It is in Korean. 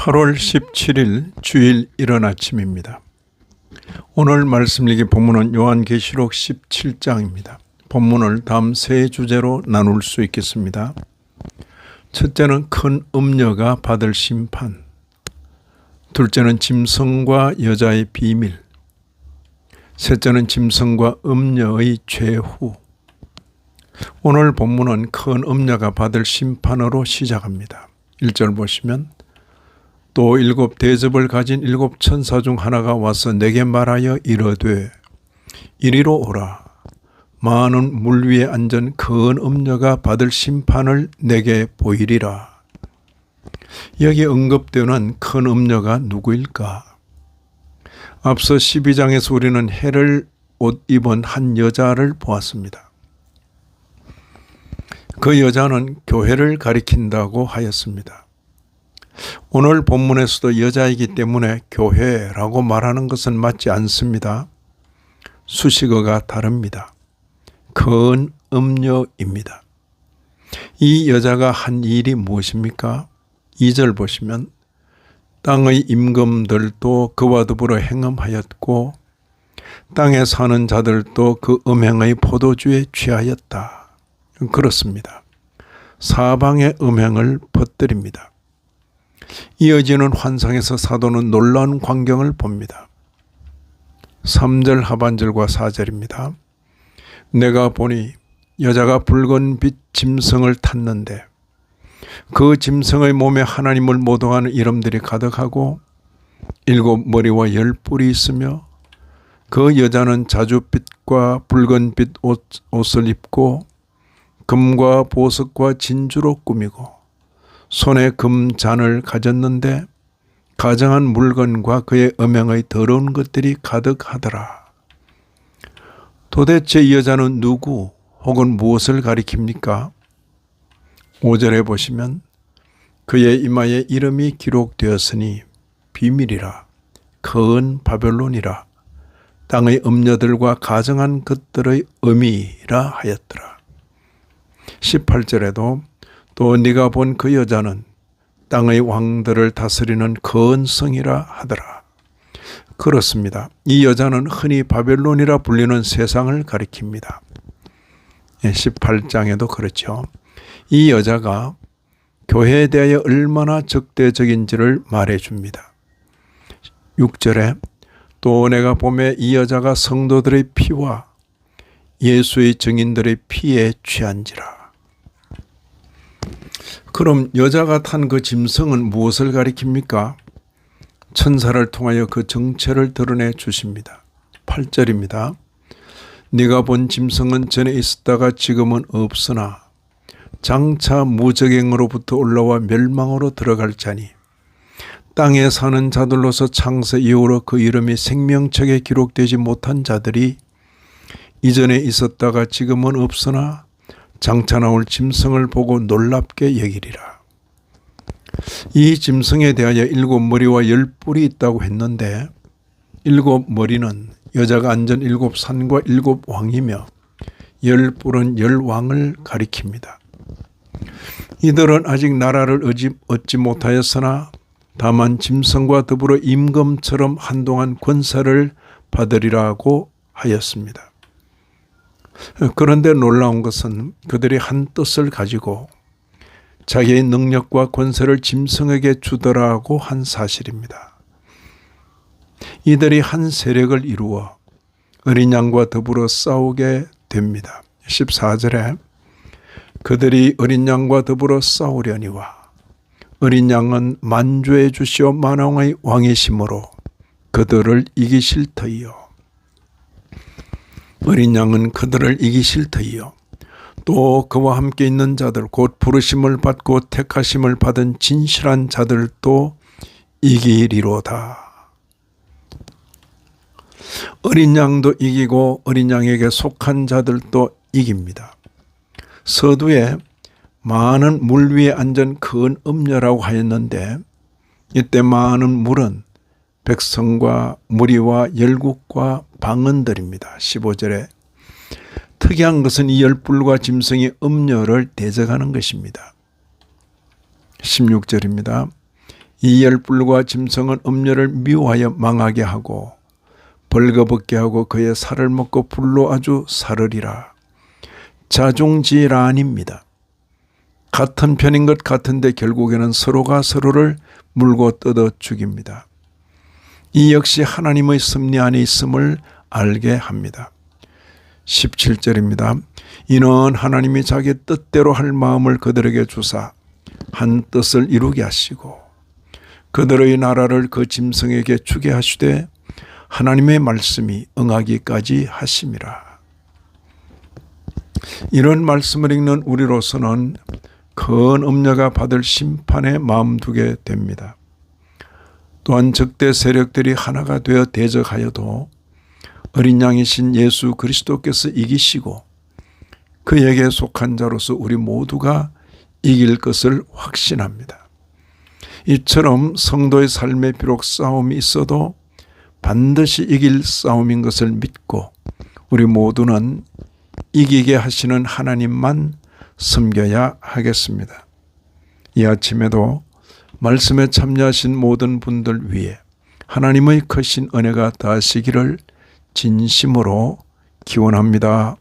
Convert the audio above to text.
8월 17일 주일 이른 아침입니다. 오늘 말씀 읽기 본문은 요한계시록 17장입니다. 본문을 다음 세 주제로 나눌 수 있겠습니다. 첫째는 큰 음녀가 받을 심판, 둘째는 짐승과 여자의 비밀, 셋째는 짐승과 음녀의 최후. 오늘 본문은 큰 음녀가 받을 심판으로 시작합니다. 1절 보시면 또 일곱 대접을 가진 일곱 천사 중 하나가 와서 내게 말하여 이르되 이리로 오라. 많은 물 위에 앉은 큰 음녀가 받을 심판을 내게 보이리라. 여기 언급되는 큰 음녀가 누구일까? 앞서 12장에서 우리는 해를 옷 입은 한 여자를 보았습니다. 그 여자는 교회를 가리킨다고 하였습니다. 오늘 본문에서도 여자이기 때문에 교회라고 말하는 것은 맞지 않습니다. 수식어가 다릅니다. 큰 음녀입니다. 이 여자가 한 일이 무엇입니까? 2절 보시면 땅의 임금들도 그와 더불어 행음하였고 땅에 사는 자들도 그 음행의 포도주에 취하였다. 그렇습니다. 사방의 음행을 퍼뜨립니다. 이어지는 환상에서 사도는 놀라운 광경을 봅니다. 3절 하반절과 4절입니다. 내가 보니 여자가 붉은 빛 짐승을 탔는데 그 짐승의 몸에 하나님을 모독하는 이름들이 가득하고 7 머리와 10 뿔이 있으며 그 여자는 자줏빛과 붉은 빛 옷을 입고 금과 보석과 진주로 꾸미고 손에 금잔을 가졌는데 가정한 물건과 그의 음행의 더러운 것들이 가득하더라. 도대체 이 여자는 누구 혹은 무엇을 가리킵니까? 5절에 보시면 그의 이마에 이름이 기록되었으니 비밀이라 큰 바벨론이라 땅의 음녀들과 가정한 것들의 의미라 하였더라. 18절에도 또 네가 본 그 여자는 땅의 왕들을 다스리는 큰 성이라 하더라. 그렇습니다. 이 여자는 흔히 바벨론이라 불리는 세상을 가리킵니다. 18장에도 그렇죠. 이 여자가 교회에 대하여 얼마나 적대적인지를 말해줍니다. 6절에 또 내가 보매 이 여자가 성도들의 피와 예수의 증인들의 피에 취한지라. 그럼 여자가 탄 그 짐승은 무엇을 가리킵니까? 천사를 통하여 그 정체를 드러내 주십니다. 8절입니다. 네가 본 짐승은 전에 있었다가 지금은 없으나 장차 무적행으로부터 올라와 멸망으로 들어갈 자니 땅에 사는 자들로서 창세 이후로 그 이름이 생명책에 기록되지 못한 자들이 이전에 있었다가 지금은 없으나 장차 나올 짐승을 보고 놀랍게 여기리라. 이 짐승에 대하여 7 머리와 10 뿔이 있다고 했는데 7 머리는 여자가 앉은 7 산과 7 왕이며 10 뿔은 10 왕을 가리킵니다. 이들은 아직 나라를 얻지 못하였으나 다만 짐승과 더불어 임금처럼 한동안 권세를 받으리라고 하였습니다. 그런데 놀라운 것은 그들이 한 뜻을 가지고 자기의 능력과 권세를 짐승에게 주더라고 한 사실입니다. 이들이 한 세력을 이루어 어린 양과 더불어 싸우게 됩니다. 14절에 그들이 어린 양과 더불어 싸우려니와 어린 양은 만주의 주시오 만왕의 왕이시므로 그들을 이기실 터이요. 어린 양은 그들을 이기실 터이요. 또 그와 함께 있는 자들 곧 부르심을 받고 택하심을 받은 진실한 자들도 이기리로다. 어린 양도 이기고 어린 양에게 속한 자들도 이깁니다. 서두에 많은 물 위에 앉은 큰 음녀라고 하였는데 이때 많은 물은 백성과 무리와 열국과 방언들입니다. 15절에 특이한 것은 이 10뿔과 짐승이 음녀를 대적하는 것입니다. 16절입니다. 이 열불과 짐승은 음녀를 미워하여 망하게 하고 벌거벗게 하고 그의 살을 먹고 불로 아주 사르리라. 자중질환입니다. 같은 편인 것 같은데 결국에는 서로가 서로를 물고 뜯어 죽입니다. 이 역시 하나님의 섭리 안에 있음을 알게 합니다. 17절입니다. 이는 하나님이 자기 뜻대로 할 마음을 그들에게 주사 한 뜻을 이루게 하시고 그들의 나라를 그 짐승에게 주게 하시되 하나님의 말씀이 응하기까지 하심이라. 이런 말씀을 읽는 우리로서는 큰 음녀가 받을 심판에 마음두게 됩니다. 또한 적대 세력들이 하나가 되어 대적하여도 어린 양이신 예수 그리스도께서 이기시고 그에게 속한 자로서 우리 모두가 이길 것을 확신합니다. 이처럼 성도의 삶에 비록 싸움이 있어도 반드시 이길 싸움인 것을 믿고 우리 모두는 이기게 하시는 하나님만 섬겨야 하겠습니다. 이 아침에도 말씀에 참여하신 모든 분들 위해 하나님의 크신 은혜가 다하시기를 진심으로 기원합니다.